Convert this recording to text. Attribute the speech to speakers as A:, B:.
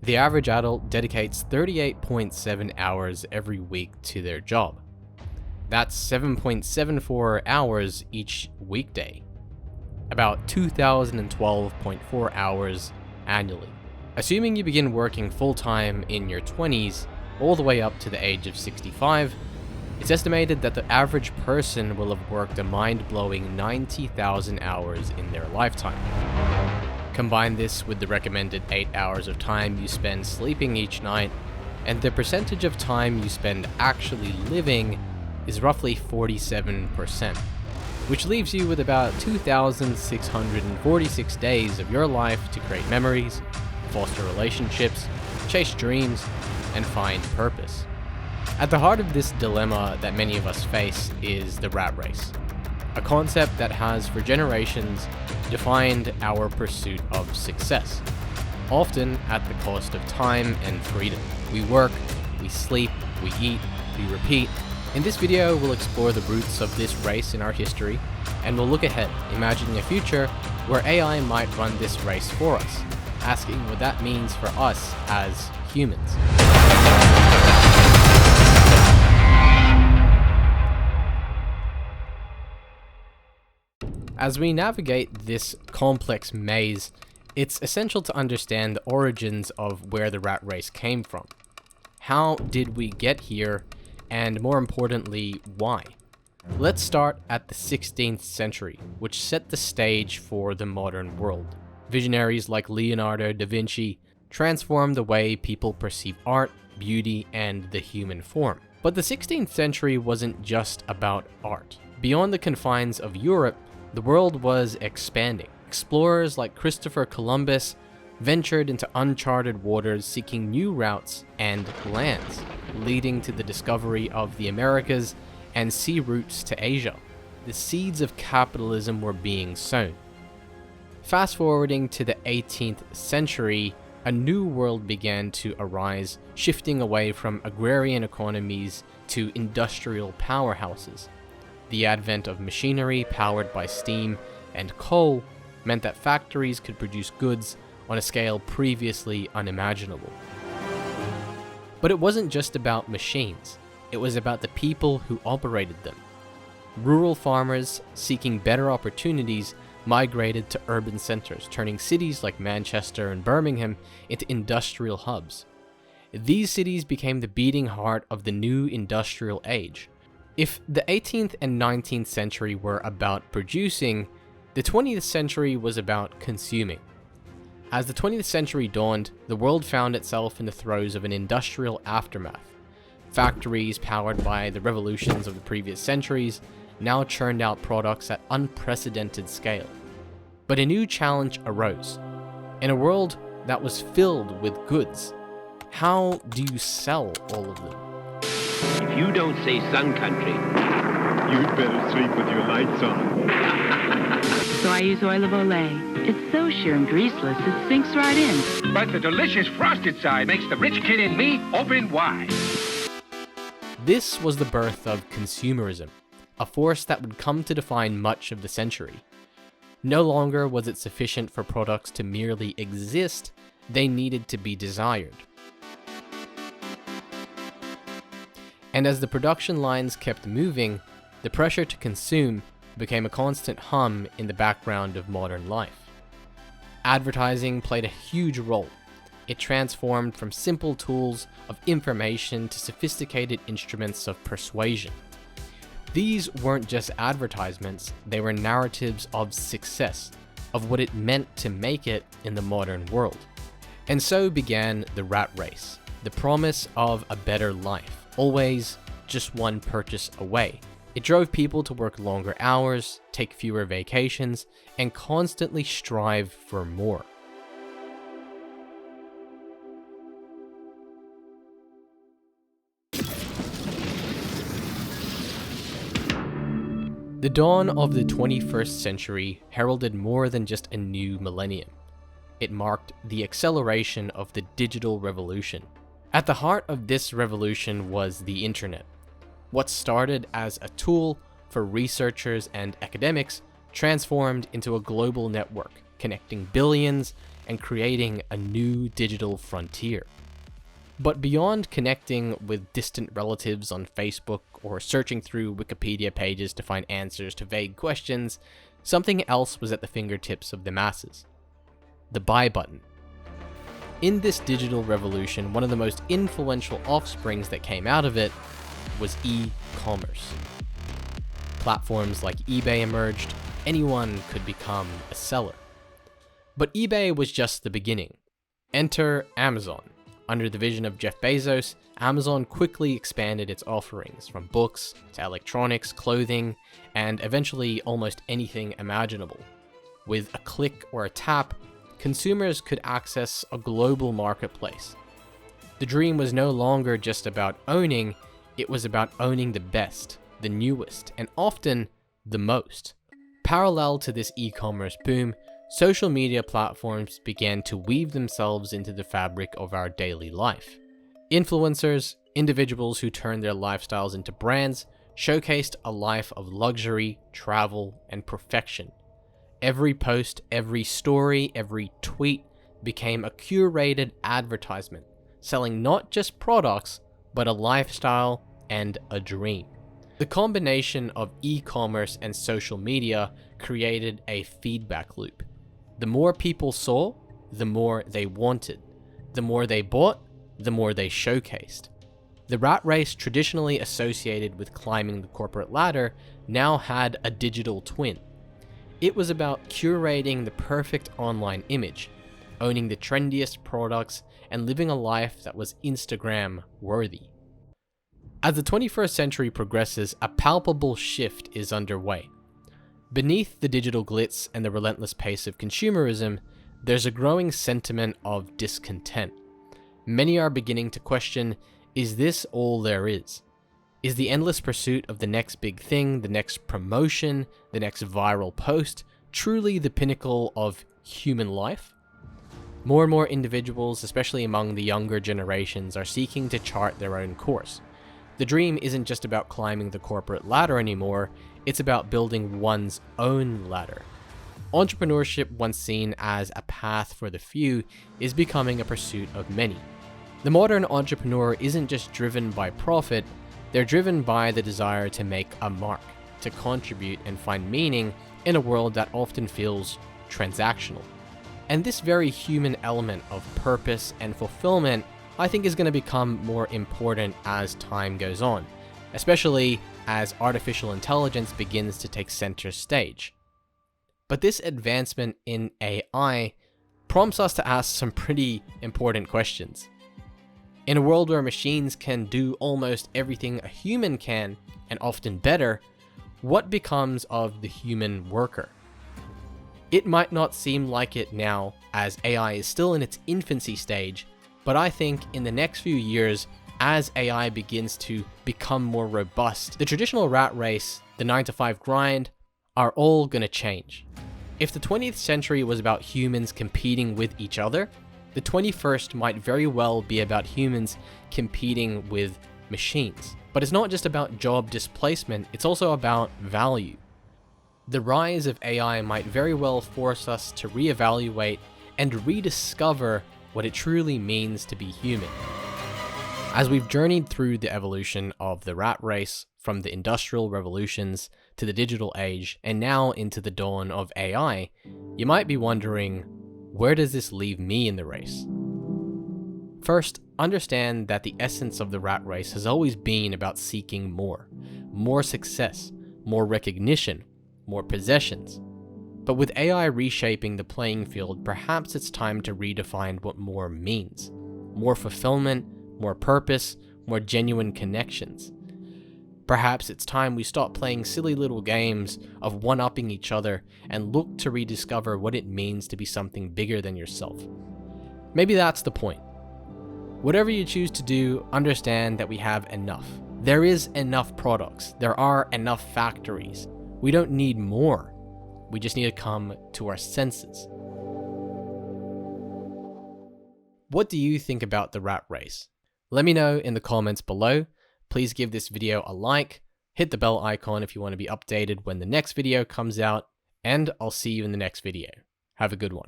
A: The average adult dedicates 38.7 hours every week to their job. That's 7.74 hours each weekday, about 2012.4 hours annually. Assuming you begin working full-time in your 20s, all the way up to the age of 65, it's estimated that the average person will have worked a mind-blowing 90,000 hours in their lifetime. Combine this with the recommended 8 hours of time you spend sleeping each night, and the percentage of time you spend actually living is roughly 47%, which leaves you with about 2,646 days of your life to create memories, foster relationships, chase dreams, and find purpose. At the heart of this dilemma that many of us face is the rat race, a concept that has for generations defined our pursuit of success, often at the cost of time and freedom. We work, we sleep, we eat, we repeat. In this video, we'll explore the roots of this race in our history, and we'll look ahead, imagining a future where AI might run this race for us, asking what that means for us as humans. As we navigate this complex maze, it's essential to understand the origins of where the rat race came from. How did we get here, and more importantly, why? Let's start at the 16th century, which set the stage for the modern world. Visionaries like Leonardo da Vinci transformed the way people perceive art, beauty, and the human form. But the 16th century wasn't just about art. Beyond the confines of Europe, the world was expanding. Explorers like Christopher Columbus ventured into uncharted waters seeking new routes and lands, leading to the discovery of the Americas and sea routes to Asia. The seeds of capitalism were being sown. Fast forwarding to the 18th century, a new world began to arise, shifting away from agrarian economies to industrial powerhouses. The advent of machinery powered by steam and coal meant that factories could produce goods on a scale previously unimaginable. But it wasn't just about machines, it was about the people who operated them. Rural farmers seeking better opportunities migrated to urban centers, turning cities like Manchester and Birmingham into industrial hubs. These cities became the beating heart of the new industrial age. If the 18th and 19th century were about producing, the 20th century was about consuming. As the 20th century dawned, the world found itself in the throes of an industrial aftermath. Factories powered by the revolutions of the previous centuries now churned out products at unprecedented scale. But a new challenge arose. In a world that was filled with goods, how do you sell all of them?
B: If you don't say sun country,
C: you'd better sleep with your lights on.
D: So I use oil of Olay. It's so sheer and greaseless, it sinks right in.
E: But the delicious frosted side makes the rich kid in me open wide.
A: This was the birth of consumerism, a force that would come to define much of the century. No longer was it sufficient for products to merely exist, they needed to be desired. And as the production lines kept moving, the pressure to consume became a constant hum in the background of modern life. Advertising played a huge role. It transformed from simple tools of information to sophisticated instruments of persuasion. These weren't just advertisements, they were narratives of success, of what it meant to make it in the modern world. And so began the rat race, the promise of a better life, always just one purchase away. It drove people to work longer hours, take fewer vacations, and constantly strive for more. The dawn of the 21st century heralded more than just a new millennium. It marked the acceleration of the digital revolution. At the heart of this revolution was the internet. What started as a tool for researchers and academics transformed into a global network, connecting billions and creating a new digital frontier. But beyond connecting with distant relatives on Facebook or searching through Wikipedia pages to find answers to vague questions, something else was at the fingertips of the masses: the buy button. In this digital revolution, one of the most influential offsprings that came out of it was e-commerce. Platforms like eBay emerged. Anyone could become a seller. But eBay was just the beginning. Enter Amazon. Under the vision of Jeff Bezos, Amazon quickly expanded its offerings from books to electronics, clothing, and eventually almost anything imaginable. With a click or a tap, consumers could access a global marketplace. The dream was no longer just about owning, it was about owning the best, the newest, and often the most. Parallel to this e-commerce boom, social media platforms began to weave themselves into the fabric of our daily life. Influencers, individuals who turned their lifestyles into brands, showcased a life of luxury, travel, and perfection. Every post, every story, every tweet became a curated advertisement, selling not just products, but a lifestyle and a dream. The combination of e-commerce and social media created a feedback loop. The more people saw, the more they wanted. The more they bought, the more they showcased. The rat race traditionally associated with climbing the corporate ladder now had a digital twin. It was about curating the perfect online image, owning the trendiest products, and living a life that was Instagram worthy. As the 21st century progresses, a palpable shift is underway. Beneath the digital glitz and the relentless pace of consumerism, there's a growing sentiment of discontent. Many are beginning to question, is this all there is? Is the endless pursuit of the next big thing, the next promotion, the next viral post, truly the pinnacle of human life? More and more individuals, especially among the younger generations, are seeking to chart their own course. The dream isn't just about climbing the corporate ladder anymore, it's about building one's own ladder. Entrepreneurship, once seen as a path for the few, is becoming a pursuit of many. The modern entrepreneur isn't just driven by profit, they're driven by the desire to make a mark, to contribute and find meaning in a world that often feels transactional. And this very human element of purpose and fulfillment, I think, is going to become more important as time goes on, especially as artificial intelligence begins to take center stage. But this advancement in AI prompts us to ask some pretty important questions. In a world where machines can do almost everything a human can, and often better, what becomes of the human worker? It might not seem like it now, as AI is still in its infancy stage, but I think in the next few years, as AI begins to become more robust, the traditional rat race, the 9-to-5 grind, are all gonna change. If the 20th century was about humans competing with each other, the 21st might very well be about humans competing with machines. But it's not just about job displacement, it's also about value. The rise of AI might very well force us to reevaluate and rediscover what it truly means to be human. As we've journeyed through the evolution of the rat race, from the industrial revolutions to the digital age, and now into the dawn of AI, you might be wondering, where does this leave me in the race? First, understand that the essence of the rat race has always been about seeking more success, more recognition, more possessions. But with AI reshaping the playing field, perhaps it's time to redefine what more means. More fulfillment, more purpose, more genuine connections. Perhaps it's time we stop playing silly little games of one-upping each other and look to rediscover what it means to be something bigger than yourself. Maybe that's the point. Whatever you choose to do, understand that we have enough. There is enough products. There are enough factories. We don't need more. We just need to come to our senses. What do you think about the rat race? Let me know in the comments below. Please give this video a like, hit the bell icon if you want to be updated when the next video comes out, and I'll see you in the next video. Have a good one.